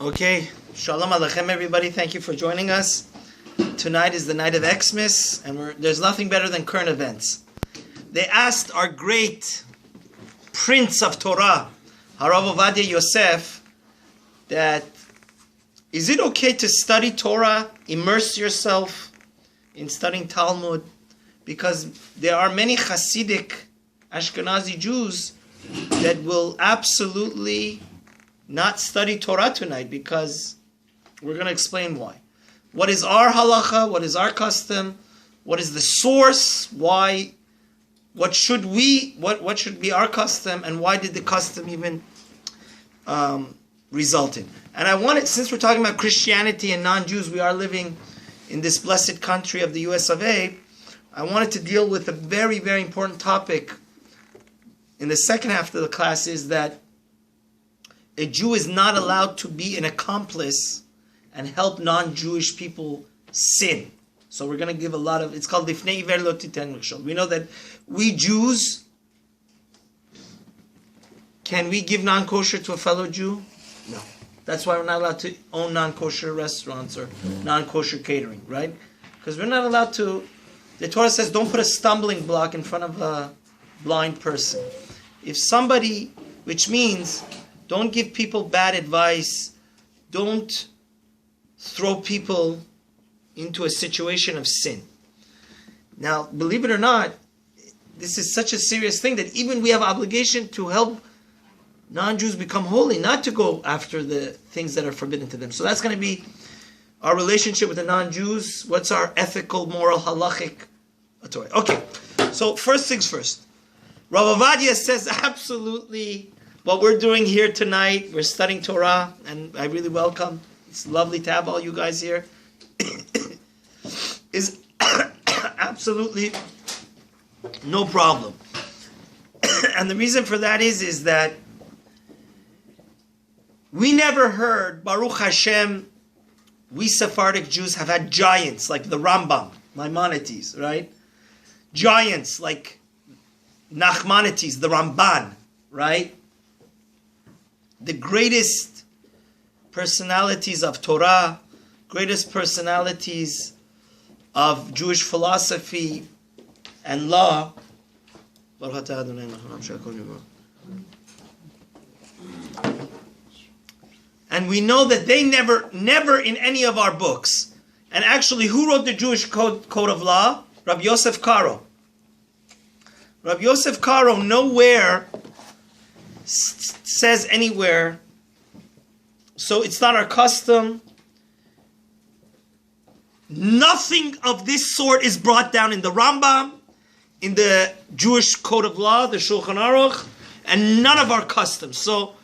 Okay, Shalom Aleichem everybody, thank you for joining us. Tonight is the night of Xmas, and there's nothing better than current events. They asked our great prince of Torah, HaRav Ovadia Yosef, that is it okay to study Torah, immerse yourself in studying Talmud, because there are many Hasidic Ashkenazi Jews that will absolutely not study Torah tonight, because we're going to explain why. What is our halacha? What is our custom? What is the source? Why? What should be our custom? And why did the custom even result in? And I wanted, since we're talking about Christianity and non-Jews, we are living in this blessed country of the US of A, I wanted to deal with a very, very important topic in the second half of the class, is that a Jew is not allowed to be an accomplice and help non-Jewish people sin. So we're going to give a lot of, it's called Lifnei Iver Lo Titen Mikshol. We know that we Jews, can we give non-kosher to a fellow Jew? No. That's why we're not allowed to own non-kosher restaurants or non-kosher catering, right? Because we're not allowed to, the Torah says don't put a stumbling block in front of a blind person. If somebody, which means don't give people bad advice, don't throw people into a situation of sin. Now, believe it or not, this is such a serious thing that even we have obligation to help non-Jews become holy, not to go after the things that are forbidden to them. So that's going to be our relationship with the non-Jews. What's our ethical, moral, halachic authority? Okay, so first things first. Rav Ovadia says absolutely what we're doing here tonight, we're studying Torah, and I really welcome. It's lovely to have all you guys here. Is absolutely no problem. And the reason for that is that we never heard, Baruch Hashem, we Sephardic Jews have had giants like the Rambam, Maimonides, right? Giants like Nachmanides, the Ramban, right? The greatest personalities of Torah, greatest personalities of Jewish philosophy and law. And we know that they never in any of our books. And actually, who wrote the Jewish code of law? Rabbi Yosef Karo. Rabbi Yosef Karo nowhere says anywhere, so it's not our custom. Nothing of this sort is brought down in the Rambam, in the Jewish code of law, the Shulchan Aruch, and none of our customs. So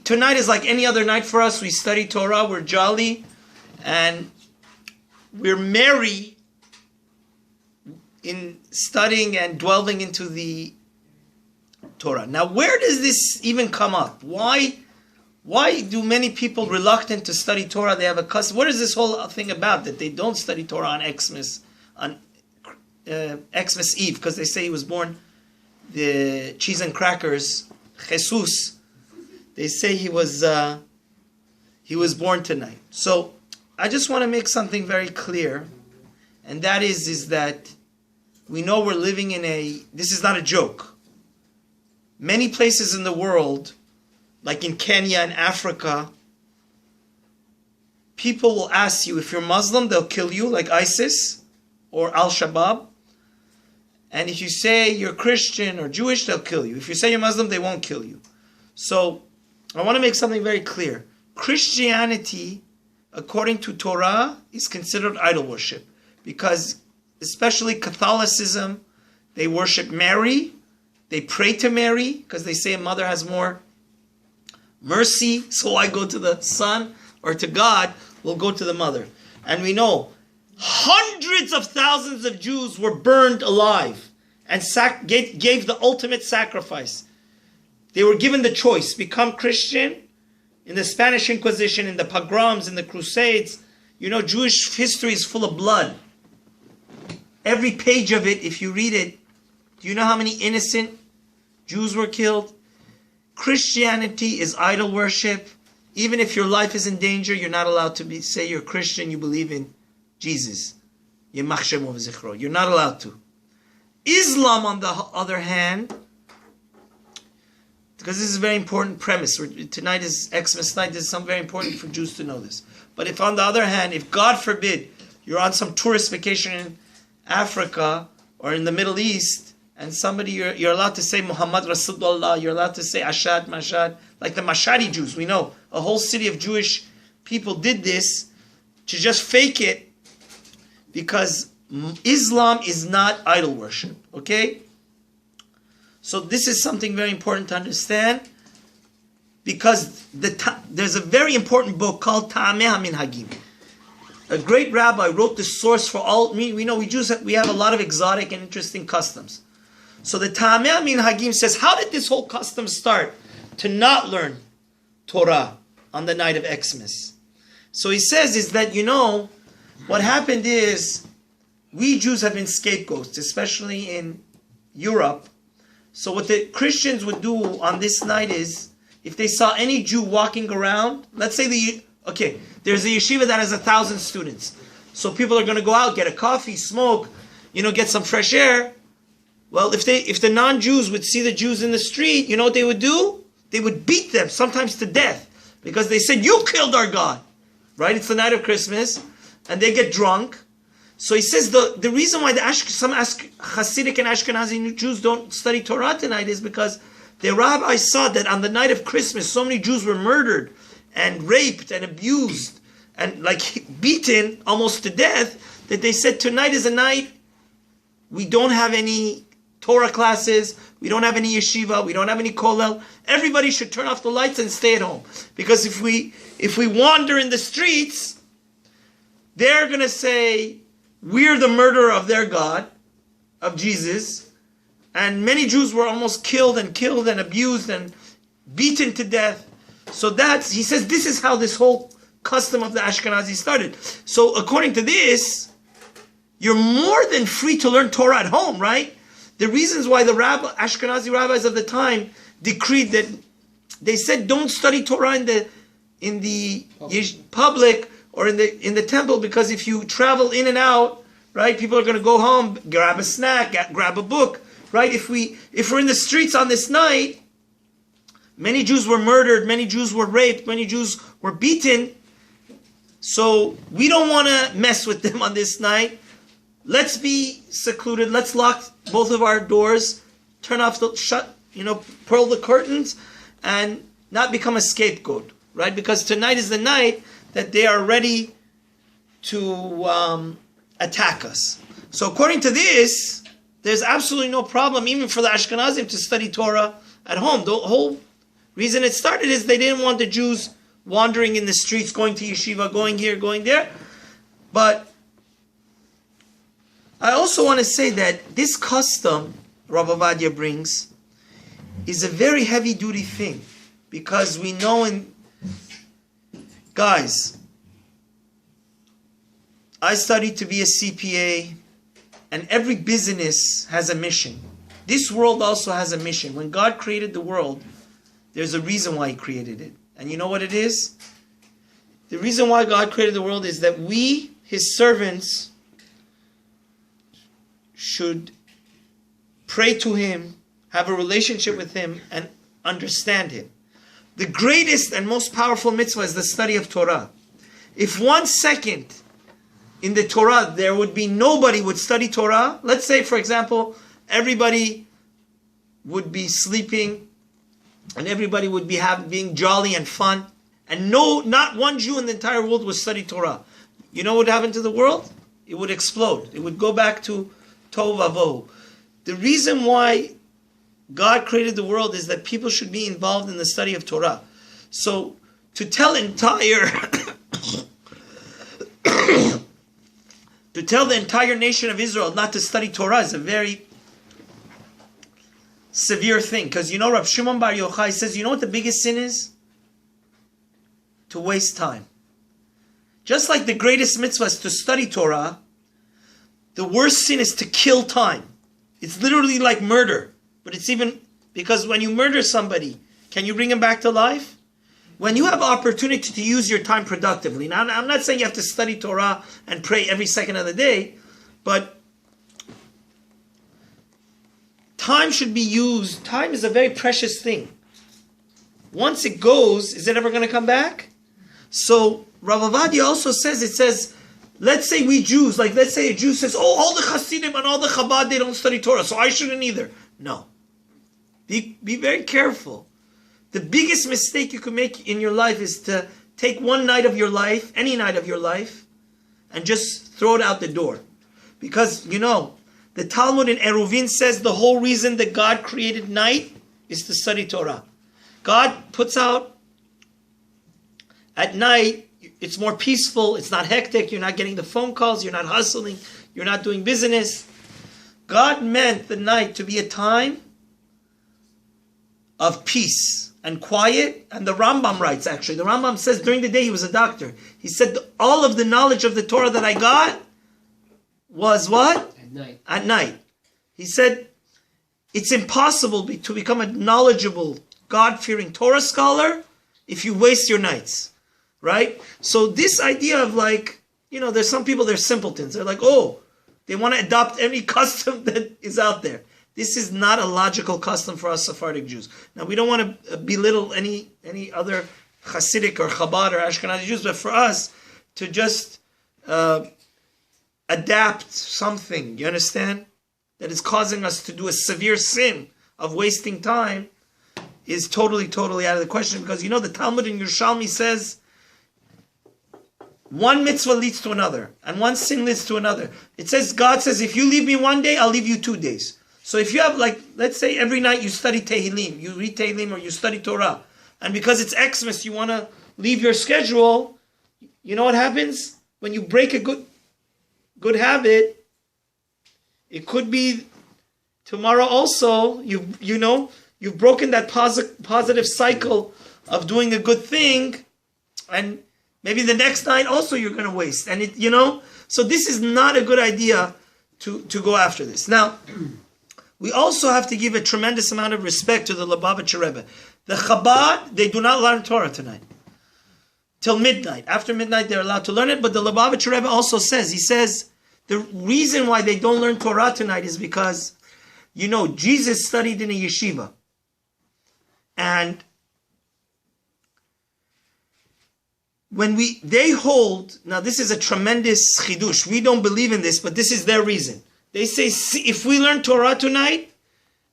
tonight is like any other night for us. We study Torah, we're jolly, and we're merry in studying and delving into the Torah. Now, where does this even come up? Why do many people reluctant to study Torah? They have a custom. What is this whole thing about that they don't study Torah on Xmas Eve? Because they say he was born, the cheese and crackers, Jesus. They say he was born tonight. So I just want to make something very clear, and that is that we know we're living in this is not a joke. Many places in the world, like in Kenya and Africa, people will ask you, if you're Muslim, they'll kill you, like ISIS or Al-Shabaab. And if you say you're Christian or Jewish, they'll kill you. If you say you're Muslim, they won't kill you. So I want to make something very clear. Christianity, according to Torah, is considered idol worship, because especially Catholicism, they worship Mary. They pray to Mary because they say a mother has more mercy. So I go to the son, or to God, we'll go to the mother. And we know hundreds of thousands of Jews were burned alive and gave the ultimate sacrifice. They were given the choice, become Christian. In the Spanish Inquisition, in the pogroms, in the Crusades, Jewish history is full of blood. Every page of it, if you read it, do you know how many innocent Jews were killed? Christianity is idol worship. Even if your life is in danger, you're not allowed to say you're Christian, you believe in Jesus. You're not allowed to. Islam, on the other hand, because this is a very important premise. Tonight is Xmas night. This is something very important for Jews to know this. But if on the other hand, if God forbid, you're on some tourist vacation in Africa or in the Middle East, and somebody, you're allowed to say Muhammad Rasulullah, you're allowed to say Ashad, Mashad, like the Mashadi Jews. We know a whole city of Jewish people did this to just fake it, because Islam is not idol worship. Okay? So this is something very important to understand, because there's a very important book called Ta'ameh HaMinhagim. A great rabbi wrote the source for all. We know we Jews we have a lot of exotic and interesting customs. So the Ta'ameh HaMinhagim says, how did this whole custom start to not learn Torah on the night of Xmas? So he says is that, what happened is, we Jews have been scapegoats, especially in Europe. So what the Christians would do on this night is, if they saw any Jew walking around, let's say there's a yeshiva that has 1,000 students. So people are going to go out, get a coffee, smoke, get some fresh air. Well, if the non-Jews would see the Jews in the street, you know what they would do? They would beat them, sometimes to death, because they said, you killed our God. Right? It's the night of Christmas, and they get drunk. So he says the reason why some Hasidic and Ashkenazi Jews don't study Torah tonight is because the rabbis saw that on the night of Christmas, so many Jews were murdered and raped and abused and beaten almost to death, that they said tonight is a night we don't have any Torah classes, we don't have any yeshiva, we don't have any kollel. Everybody should turn off the lights and stay at home, because if we wander in the streets, they're going to say we're the murderer of their God, of Jesus. And many Jews were almost killed and abused and beaten to death. So he says this is how this whole custom of the Ashkenazi started. So according to this, you're more than free to learn Torah at home, right? The reasons why the Ashkenazi rabbis of the time decreed that, they said don't study Torah in the public or in the temple, because if you travel in and out, right, people are going to go home, grab a snack, grab a book, right? If we're in the streets on this night, many Jews were murdered, many Jews were raped, many Jews were beaten. So we don't want to mess with them on this night. Let's be secluded. Let's lock both of our doors, turn off pearl the curtains, and not become a scapegoat, right? Because tonight is the night that they are ready to attack us. So according to this, there's absolutely no problem even for the Ashkenazim to study Torah at home. The whole reason it started is they didn't want the Jews wandering in the streets, going to yeshiva, going here, going there. But I also want to say that this custom Rav Ovadia brings is a very heavy-duty thing, because we know guys, I studied to be a CPA, and every business has a mission. This world also has a mission. When God created the world, there's a reason why He created it. And you know what it is? The reason why God created the world is that we, His servants, should pray to Him, have a relationship with Him, and understand Him. The greatest and most powerful mitzvah is the study of Torah. If 1 second in the Torah there would be nobody would study Torah, let's say, for example, everybody would be sleeping and everybody would be being jolly and fun, and not one Jew in the entire world would study Torah. You know what would happen to the world? It would explode. It would go back to tohu vavohu. The reason why God created the world is that people should be involved in the study of Torah. So to tell the entire nation of Israel not to study Torah is a very severe thing. Because Rav Shimon Bar Yochai says, you know what the biggest sin is? To waste time. Just like the greatest mitzvah is to study Torah, the worst sin is to kill time. It's literally like murder. But it's even, because when you murder somebody, can you bring him back to life? when you have opportunity to use your time productively. Now, I'm not saying you have to study Torah and pray every second of the day, but time should be used. Time is a very precious thing. Once it goes, is it ever going to come back? So Rav Ovadia also says, let's say we Jews, like let's say a Jew says, oh, all the Hasidim and all the Chabad, they don't study Torah, so I shouldn't either. No. Be very careful. The biggest mistake you can make in your life is to take one night of your life, any night of your life, and just throw it out the door. Because, the Talmud in Eruvin says the whole reason that God created night is to study Torah. God puts out at night, it's more peaceful, it's not hectic, you're not getting the phone calls, you're not hustling, you're not doing business. God meant the night to be a time of peace and quiet. And the Rambam writes, actually, the Rambam says during the day he was a doctor. He said all of the knowledge of the Torah that I got was what? At night. At night. He said it's impossible to become a knowledgeable, God-fearing Torah scholar if you waste your nights. Right? So this idea of there's some people, they're simpletons. They're like, oh, they want to adopt any custom that is out there. This is not a logical custom for us Sephardic Jews. Now, we don't want to belittle any other Hasidic or Chabad or Ashkenazi Jews, but for us to just adapt something, you understand, that is causing us to do a severe sin of wasting time is totally, totally out of the question. Because the Talmud in Yerushalmi says one mitzvah leads to another, and one sin leads to another. It says, God says, if you leave me one day, I'll leave you 2 days. So if you have, let's say every night you study Tehillim, you read Tehillim or you study Torah, and because it's Xmas, you want to leave your schedule, you know what happens? When you break a good habit, it could be tomorrow also, you've broken that positive cycle of doing a good thing, and maybe the next night also you're going to waste. And so this is not a good idea to go after this. Now, we also have to give a tremendous amount of respect to the Lubavitcher Rebbe. The Chabad, they do not learn Torah tonight. Till midnight. After midnight, they're allowed to learn it. But the Lubavitcher Rebbe also says, the reason why they don't learn Torah tonight is because, Jesus studied in a yeshiva. And they hold, now this is a tremendous chidush. We don't believe in this, but this is their reason. They say, if we learn Torah tonight,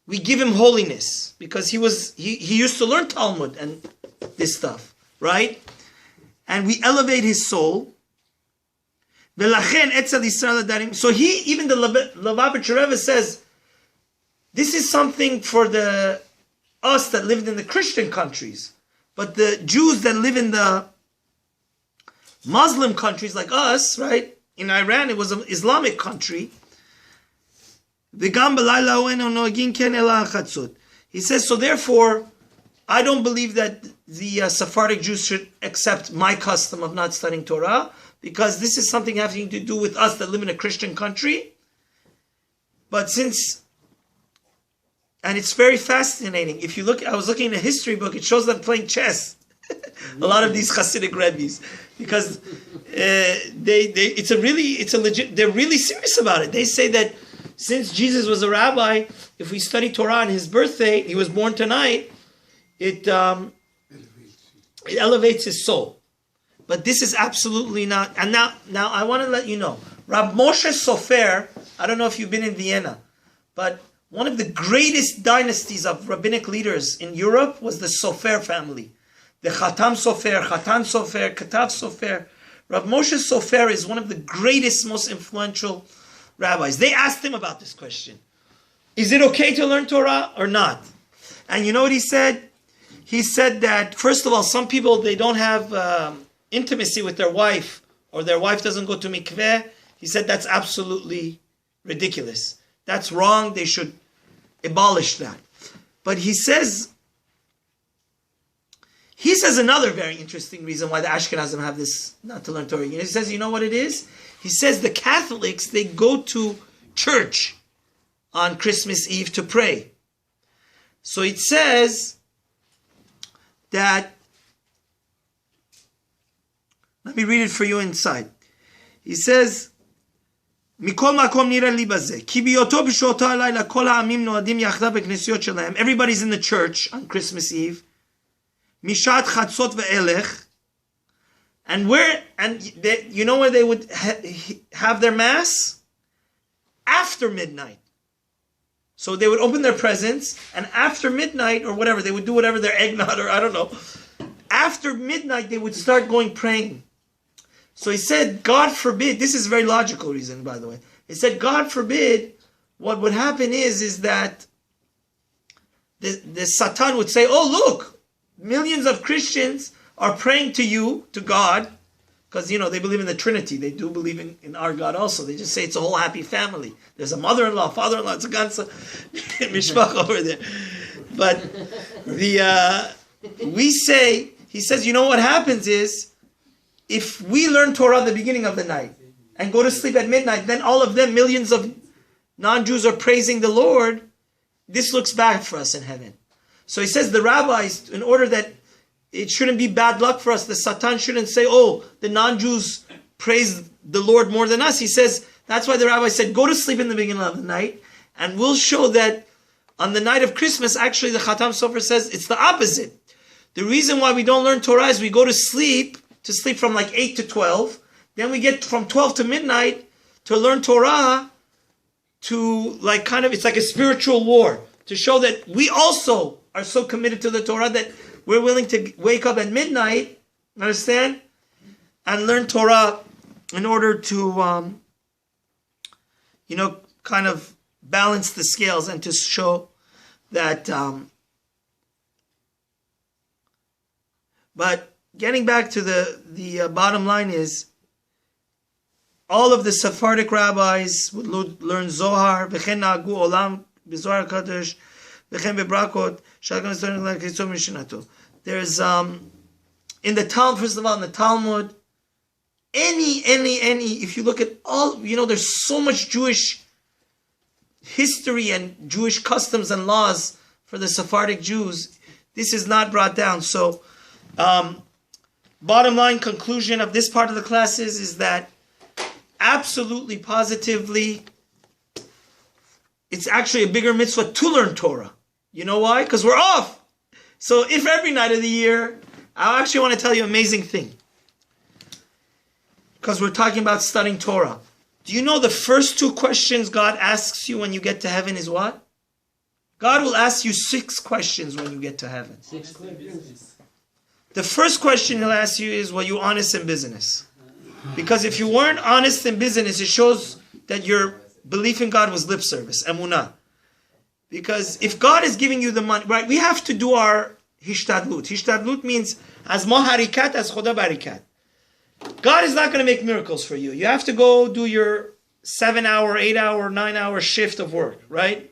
we give him holiness. Because he used to learn Talmud and this stuff, right? And we elevate his soul. So even the Lubavitcher Rebbe says, this is something for us that lived in the Christian countries. But the Jews that live in the Muslim countries like us, right? In Iran, it was an Islamic country. He says, so therefore, I don't believe that the Sephardic Jews should accept my custom of not studying Torah, because this is something having to do with us that live in a Christian country. But and it's very fascinating. If you look, I was looking in a history book, it shows them playing chess. A lot of these Hasidic Rebbes, because they're really serious about it. They say that since Jesus was a rabbi, if we study Torah on his birthday, he was born tonight, it elevates his soul. But this is absolutely not. And now I want to let you know, Rab Moshe Sofer, I don't know if you've been in Vienna, but one of the greatest dynasties of rabbinic leaders in Europe was the Sofer family. The Khatam Sofer, Khatan Sofer, Katav Sofer. Rab Moshe Sofer is one of the greatest, most influential rabbis. They asked him about this question. Is it okay to learn Torah or not? And you know what he said? He said that, first of all, some people, they don't have intimacy with their wife, or their wife doesn't go to mikveh. He said that's absolutely ridiculous. That's wrong. They should abolish that. But he says another very interesting reason why the Ashkenazim have this not to learn Torah. He says, you know what it is? He says the Catholics, they go to church on Christmas Eve to pray. So it says that me read it for you inside. He says, everybody's in the church on Christmas Eve. And you know where they would have their mass? After midnight. So they would open their presents, and after midnight, or whatever, they would do whatever, their eggnog, or I don't know. After midnight, they would start going praying. So he said, God forbid, this is a very logical reason, by the way. He said, God forbid, what would happen is that the Satan would say, oh, look, millions of Christians are praying to you, to God, because, you know, they believe in the Trinity. They do believe in our God also. They just say it's a whole happy family. There's a mother-in-law, father-in-law, it's a ganze mishpach over there. But we say, he says, you know what happens is, if we learn Torah at the beginning of the night and go to sleep at midnight, then all of them, millions of non-Jews are praising the Lord. This looks bad for us in heaven. So he says the rabbis, in order that it shouldn't be bad luck for us, the Satan shouldn't say, oh, the non-Jews praise the Lord more than us. He says, that's why the rabbi said, go to sleep in the beginning of the night, and we'll show that on the night of Christmas, actually the Khatam Sofer says it's the opposite. The reason why we don't learn Torah is we go to sleep from like 8 to 12. Then we get from 12 to midnight to learn Torah, to like kind of, it's like a spiritual war, to show that we also are so committed to the Torah that we're willing to wake up at midnight, understand? And learn Torah in order to, kind of balance the scales and to show that, but getting back to the bottom line is, all of the Sephardic rabbis would learn Zohar, v'chen na'agu olam b'Zohar Kadosh, v'chen b'brakot, sh'agam estornik l'kitzom mishinato. There's, in the Talmud, first of all, in the Talmud, if you look at all, there's so much Jewish history and Jewish customs and laws for the Sephardic Jews. This is not brought down. So, bottom line conclusion of this part of the class is that absolutely, positively, it's actually a bigger mitzvah to learn Torah. You know why? Because we're off. So if every night of the year, I actually want to tell you an amazing thing. Because we're talking about studying Torah. Do you know the first 2 questions God asks you when you get to heaven is what? God will ask you 6 questions when you get to heaven. 6 questions. The first question he'll ask you is, were you honest in business? Because if you weren't honest in business, it shows that your belief in God was lip service, emunah. Because if God is giving you the money, right, we have to do our hishtadlut. Hishtadlut means as ma harikat as choda barikat. God is not going to make miracles for you. You have to go do your 7-hour, 8-hour, 9-hour shift of work, right?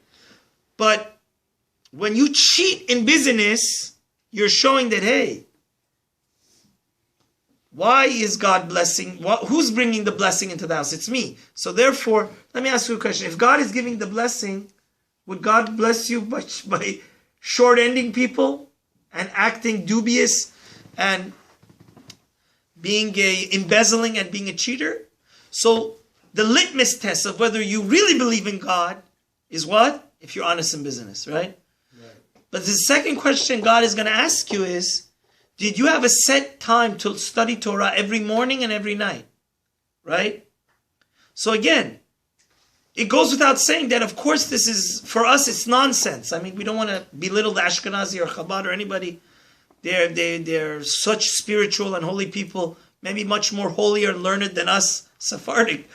But when you cheat in business, you're showing that, hey, why is God blessing? Who's bringing the blessing into the house? It's me. So therefore, let me ask you a question. If God is giving the blessing, would God bless you by short-ending people and acting dubious and being embezzling and being a cheater? So the litmus test of whether you really believe in God is what? If you're honest in business, right? But the second question God is going to ask you is, did you have a set time to study Torah every morning and every night? Right? So again, it goes without saying that, of course, this is, for us, it's nonsense. I mean, we don't want to belittle the Ashkenazi or Chabad or anybody. They're such spiritual and holy people, maybe much more holier and learned than us, Sephardic.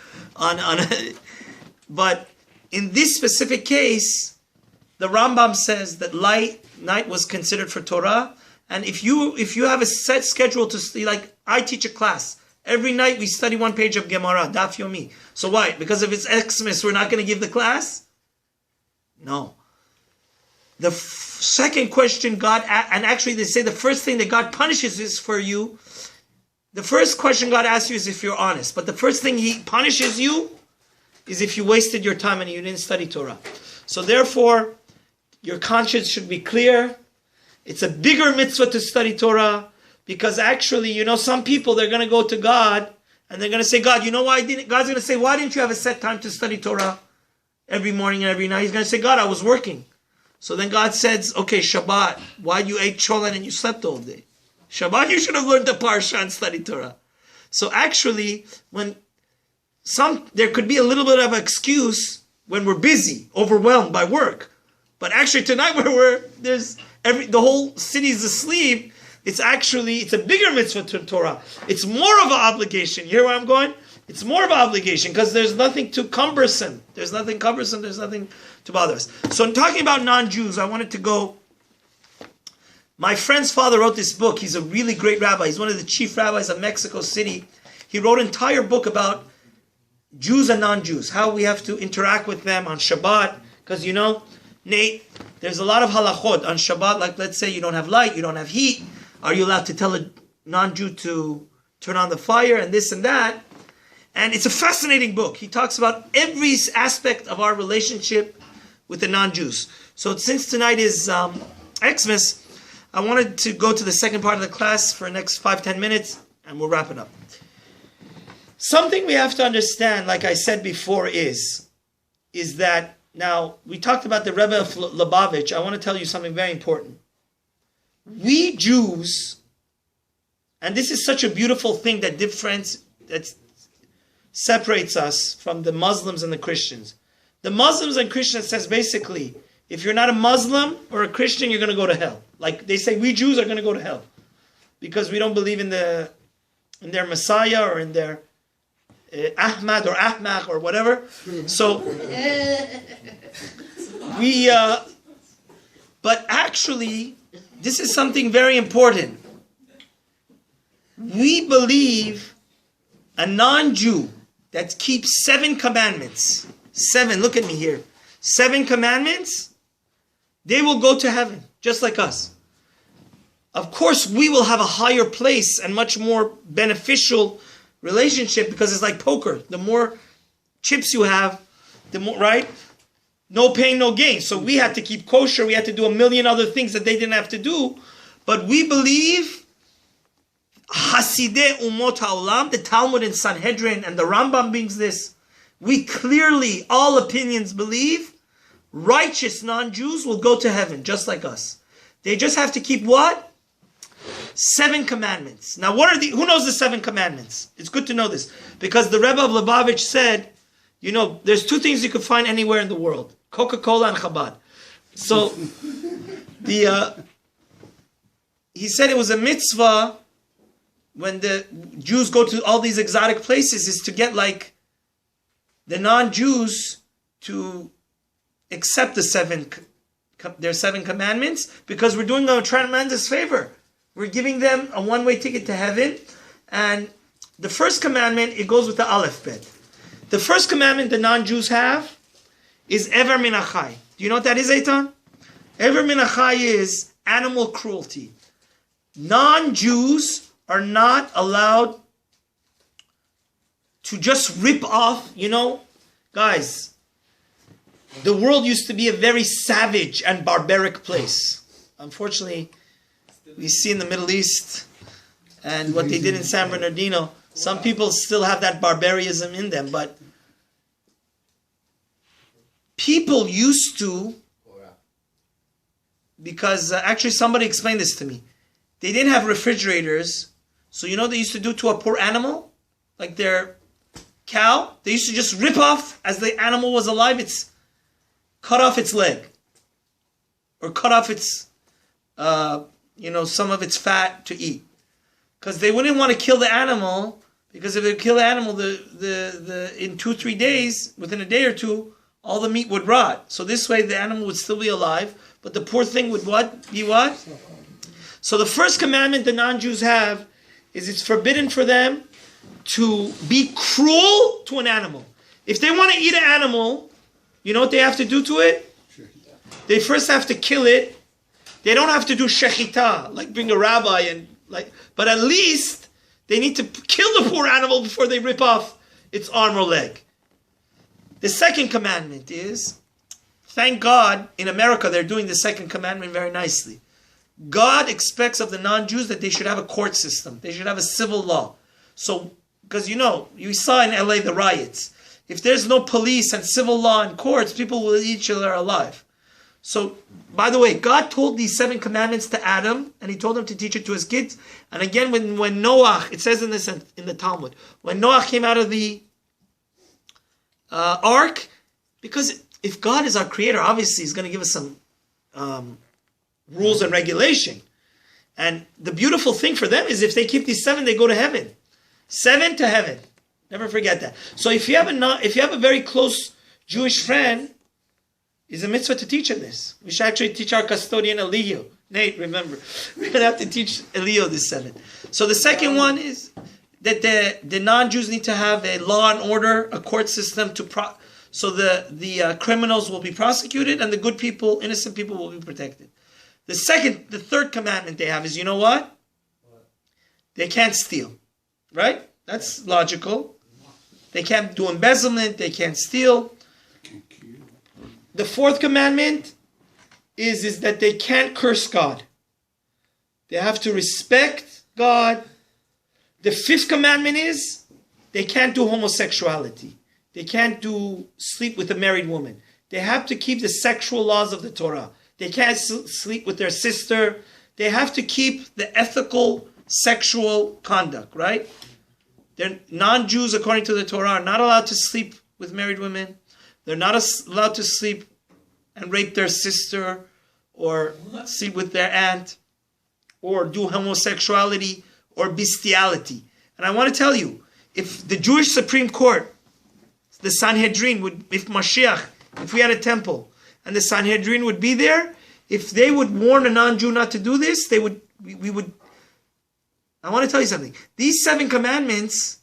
But in this specific case, the Rambam says that night was considered for Torah. And if you have a set schedule to study, like I teach a class, every night we study 1 page of Gemara, Daf Yomi. So why? Because if it's Xmas, we're not going to give the class? No. The second question God, and actually they say the first thing that God punishes is for you. The first question God asks you is if you're honest. But the first thing He punishes you is if you wasted your time and you didn't study Torah. So therefore, your conscience should be clear. It's a bigger mitzvah to study Torah Because actually, some people, they're going to go to God and they're going to say, God, you know why I didn't? God's going to say, why didn't you have a set time to study Torah every morning and every night? He's going to say, God, I was working. So then God says, okay, Shabbat, why you ate cholent and you slept all day? Shabbat, you should have learned the Parsha and studied Torah. So actually, there could be a little bit of an excuse when we're busy, overwhelmed by work. But actually tonight the whole city's asleep. It's a bigger mitzvah to Torah. It's more of an obligation. You hear where I'm going? It's more of an obligation because there's nothing too cumbersome. There's nothing cumbersome. There's nothing to bother us. So in talking about non-Jews, I wanted to go. My friend's father wrote this book. He's a really great rabbi. He's one of the chief rabbis of Mexico City. He wrote an entire book about Jews and non-Jews, how we have to interact with them on Shabbat. Because Nate, there's a lot of halachot on Shabbat. Like let's say you don't have light, you don't have heat. Are you allowed to tell a non-Jew to turn on the fire and this and that? And it's a fascinating book. He talks about every aspect of our relationship with the non-Jews. So since tonight is Xmas, I wanted to go to the second part of the class for the next 5-10 minutes, and we'll wrap it up. Something we have to understand, like I said before, is that, now, we talked about the Rebbe of Lubavitch. I want to tell you something very important. We Jews, and this is such a beautiful thing that separates us from the Muslims and the Christians. The Muslims and Christians says basically, if you're not a Muslim or a Christian, you're going to go to hell. Like they say, we Jews are going to go to hell because we don't believe in their Messiah or in their Ahmad or Ahmaq or whatever. So but actually, this is something very important. We believe a non-Jew that keeps 7 commandments. 7, look at me here. 7 commandments, they will go to heaven, just like us. Of course, we will have a higher place and much more beneficial relationship because it's like poker. The more chips you have, the more, right? No pain, no gain. So we had to keep kosher. We had to do a million other things that they didn't have to do. But we believe Hasidei Umot HaOlam, the Talmud in Sanhedrin, and the Rambam brings this. We clearly, all opinions believe, righteous non-Jews will go to heaven, just like us. They just have to keep what? 7 commandments. Now, who knows the 7 commandments? It's good to know this. Because the Rebbe of Lubavitch said, there's 2 things you could find anywhere in the world. Coca-Cola and Chabad. So, he said it was a mitzvah when the Jews go to all these exotic places is to get like the non-Jews to accept their 7 commandments because we're doing them a tremendous favor. We're giving them a one-way ticket to heaven. And the first commandment, it goes with the Aleph Bet. The first commandment the non-Jews have is Ever Min HaChai. Do you know what that is, Eitan? Ever Min HaChai is animal cruelty. Non-Jews are not allowed to just rip off, guys, the world used to be a very savage and barbaric place. Unfortunately, we see in the Middle East and what they did in San Bernardino, some people still have that barbarism in them, but people used to, because actually somebody explained this to me. They didn't have refrigerators, so they used to do to a poor animal, like their cow, they used to just rip off, as the animal was alive, cut off its leg, or cut off its, some of its fat to eat, because they wouldn't want to kill the animal. Because if they kill the animal, in 2-3 days, within a day or two, all the meat would rot. So this way, the animal would still be alive, but the poor thing would be what? So the first commandment the non-Jews have is it's forbidden for them to be cruel to an animal. If they want to eat an animal, you know what they have to do to it? They first have to kill it. They don't have to do shechita, like bring a rabbi but at least they need to kill the poor animal before they rip off its arm or leg. The second commandment is, thank God, in America they're doing the second commandment very nicely. God expects of the non-Jews that they should have a court system. They should have a civil law. So, because you saw in LA the riots. If there's no police and civil law and courts, people will eat each other alive. So, by the way, God told these 7 commandments to Adam, and he told him to teach it to his kids. And again, when Noah, it says in the Talmud, when Noah came out of the ark, because if God is our creator, obviously he's going to give us some rules and regulation. And the beautiful thing for them is if they keep these 7, they go to heaven. 7 to heaven. Never forget that. So if you have a very close Jewish friend, it's a mitzvah to teach him this. We should actually teach our custodian Elio. Nate, remember, we're going to have to teach Elio this 7. So the second one is that the non-Jews need to have a law and order, a court system so the criminals will be prosecuted and the good people, innocent people will be protected. The third commandment they have is, you know what? They can't steal. Right? That's logical. They can't do embezzlement. They can't steal. The fourth commandment is that they can't curse God. They have to respect God. The fifth commandment is they can't do homosexuality. They can't sleep with a married woman. They have to keep the sexual laws of the Torah. They can't sleep with their sister. They have to keep the ethical sexual conduct, right? They're non-Jews, according to the Torah, are not allowed to sleep with married women. They're not allowed to sleep and rape their sister or sleep with their aunt or do homosexuality or bestiality. And I want to tell you, if the Jewish Supreme Court, the Sanhedrin, if we had a temple and the Sanhedrin would be there, if they would warn a non-Jew not to do this, we would. I want to tell you something. These 7 commandments,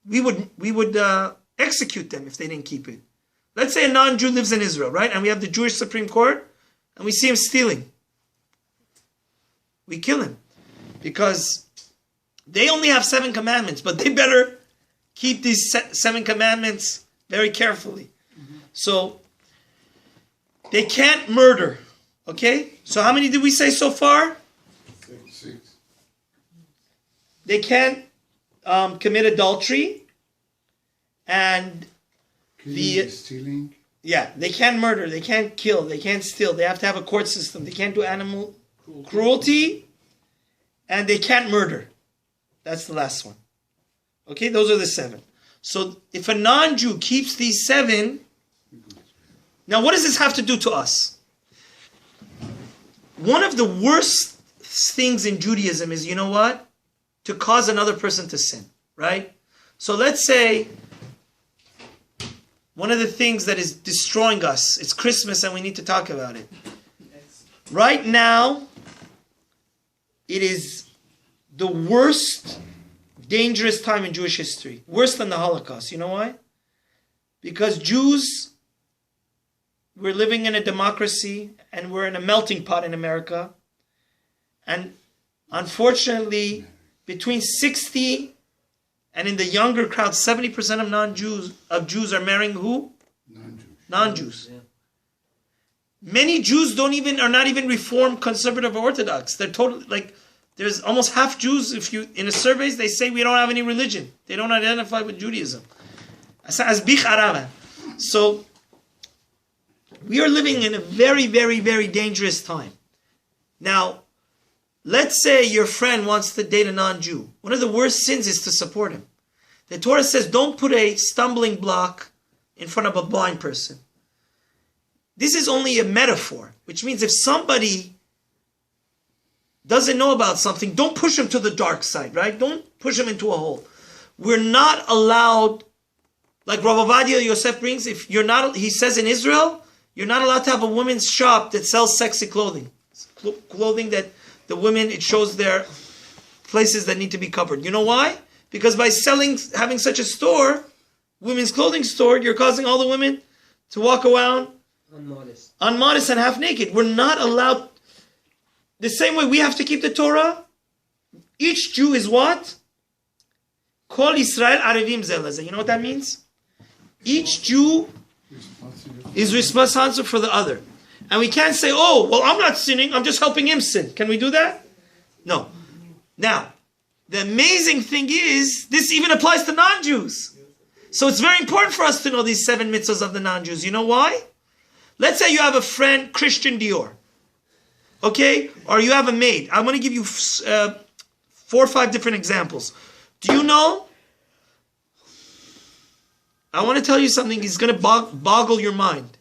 we would execute them if they didn't keep it. Let's say a non-Jew lives in Israel, right? And we have the Jewish Supreme Court, and we see him stealing. We kill him. Because they only have 7 commandments, but they better keep these 7 commandments very carefully. Mm-hmm. So, they can't murder. Okay? So how many did we say so far? 6. They can't commit adultery, and stealing. Yeah, they can't murder, they can't kill, they can't steal. They have to have a court system. They can't do animal cruelty, and they can't murder. That's the last one. Okay, those are the 7. So if a non-Jew keeps these 7, now what does this have to do to us? One of the worst things in Judaism is, you know what? To cause another person to sin, right? So let's say one of the things that is destroying us, it's Christmas and we need to talk about it. Right now, it is the worst, dangerous time in Jewish history. Worse than the Holocaust. You know why? Because Jews, we're living in a democracy and we're in a melting pot in America. And unfortunately, between 60 and in the younger crowd, 70% of Jews are marrying who? Non-Jews. Yeah. Many Jews are not even Reformed, Conservative, or Orthodox. They're totally there's almost half Jews. If you in the surveys they say we don't have any religion. They don't identify with Judaism. So we are living in a very, very, very dangerous time. Now, let's say your friend wants to date a non-Jew. One of the worst sins is to support him. The Torah says don't put a stumbling block in front of a blind person. This is only a metaphor, which means if somebody doesn't know about something, don't push him to the dark side, right? Don't push him into a hole. We're not allowed, like HaRav Ovadia Yosef brings, he says in Israel, you're not allowed to have a women's shop that sells sexy clothing. Clothing that the women, it shows their places that need to be covered. You know why? Because by having such a store, women's clothing store, you're causing all the women to walk around unmodest and half naked. We're not allowed. The same way we have to keep the Torah. Each Jew is what? Kol Yisrael Arevim Zel Lezeh. You know what that means? Each Jew is responsible for the other. And we can't say, oh, well, I'm not sinning, I'm just helping him sin. Can we do that? No. Now, the amazing thing is, this even applies to non-Jews. So it's very important for us to know these 7 mitzvahs of the non-Jews. You know why? Let's say you have a friend, Christian Dior. Okay? Or you have a maid. I'm going to give you 4 or 5 different examples. Do you know? I want to tell you something. It's going to boggle your mind.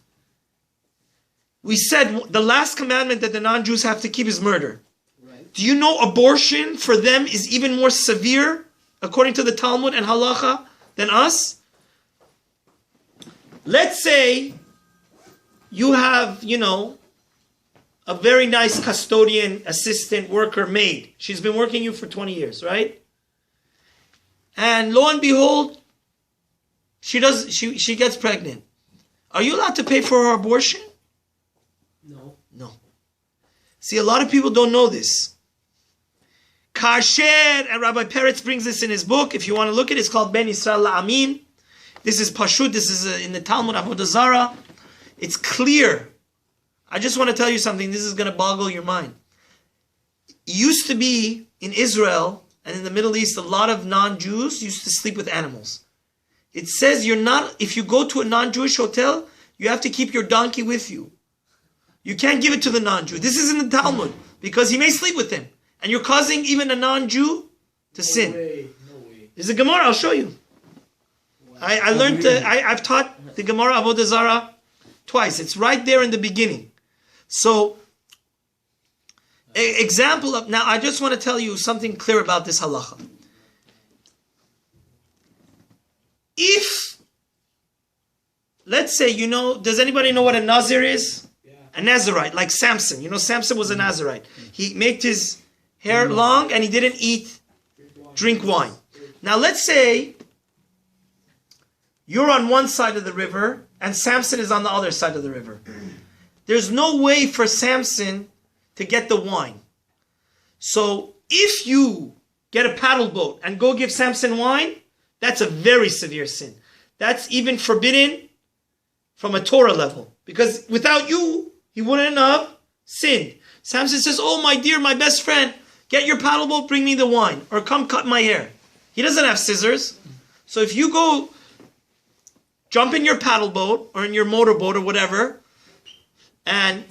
We said the last commandment that the non-Jews have to keep is murder. Right. Do you know abortion for them is even more severe, according to the Talmud and HaLACHA, than us? Let's say you have, a very nice custodian, assistant, worker, maid. She's been working you for 20 years, right? And lo and behold, she gets pregnant. Are you allowed to pay for her abortion? No. See, a lot of people don't know this. Kasher, and Rabbi Peretz brings this in his book. If you want to look at it, it's called Ben Yisrael La'amim. This is Pashut. This is in the Talmud Avodah Zarah. It's clear. I just want to tell you something. This is going to boggle your mind. It used to be in Israel and in the Middle East, a lot of non-Jews used to sleep with animals. It says if you go to a non-Jewish hotel, you have to keep your donkey with you. You can't give it to the non-Jew. This is in the Talmud because he may sleep with him. And you're causing even a non-Jew to sin. No way. There's a Gemara, I'll show you. Wow. I learned, I've taught the Gemara Avodah Zarah twice. It's right there in the beginning. So, example of, now I just want to tell you something clear about this halacha. If, let's say, does anybody know what a Nazir is? A Nazirite, like Samson. Samson was a Nazirite. He made his hair long and he didn't drink wine. Now let's say you're on one side of the river and Samson is on the other side of the river. There's no way for Samson to get the wine. So if you get a paddle boat and go give Samson wine, that's a very severe sin. That's even forbidden from a Torah level. Because without you, he wouldn't have sinned. Samson says, oh my dear, my best friend, get your paddle boat, bring me the wine. Or come cut my hair. He doesn't have scissors. So if you go jump in your paddle boat or in your motorboat or whatever, and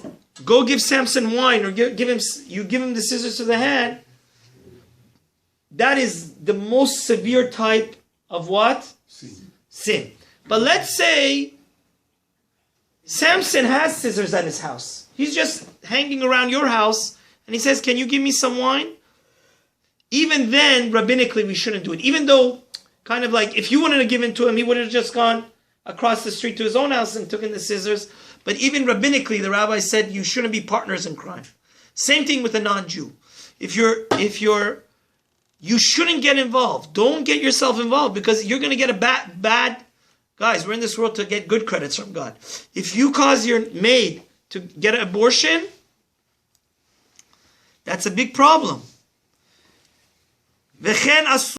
go give Samson wine or give him the scissors to the hand, that is the most severe type of what? Sin. But let's say Samson has scissors at his house. He's just hanging around your house and he says, can you give me some wine? Even then, rabbinically, we shouldn't do it. Even though, kind of like, if you wanted to give in to him, he would have just gone across the street to his own house and took in the scissors. But even rabbinically, the rabbi said you shouldn't be partners in crime. Same thing with a non-Jew. You shouldn't get involved. Don't get yourself involved because you're going to get a bad. Guys, we're in this world to get good credits from God. If you cause your maid to get an abortion, that's a big problem.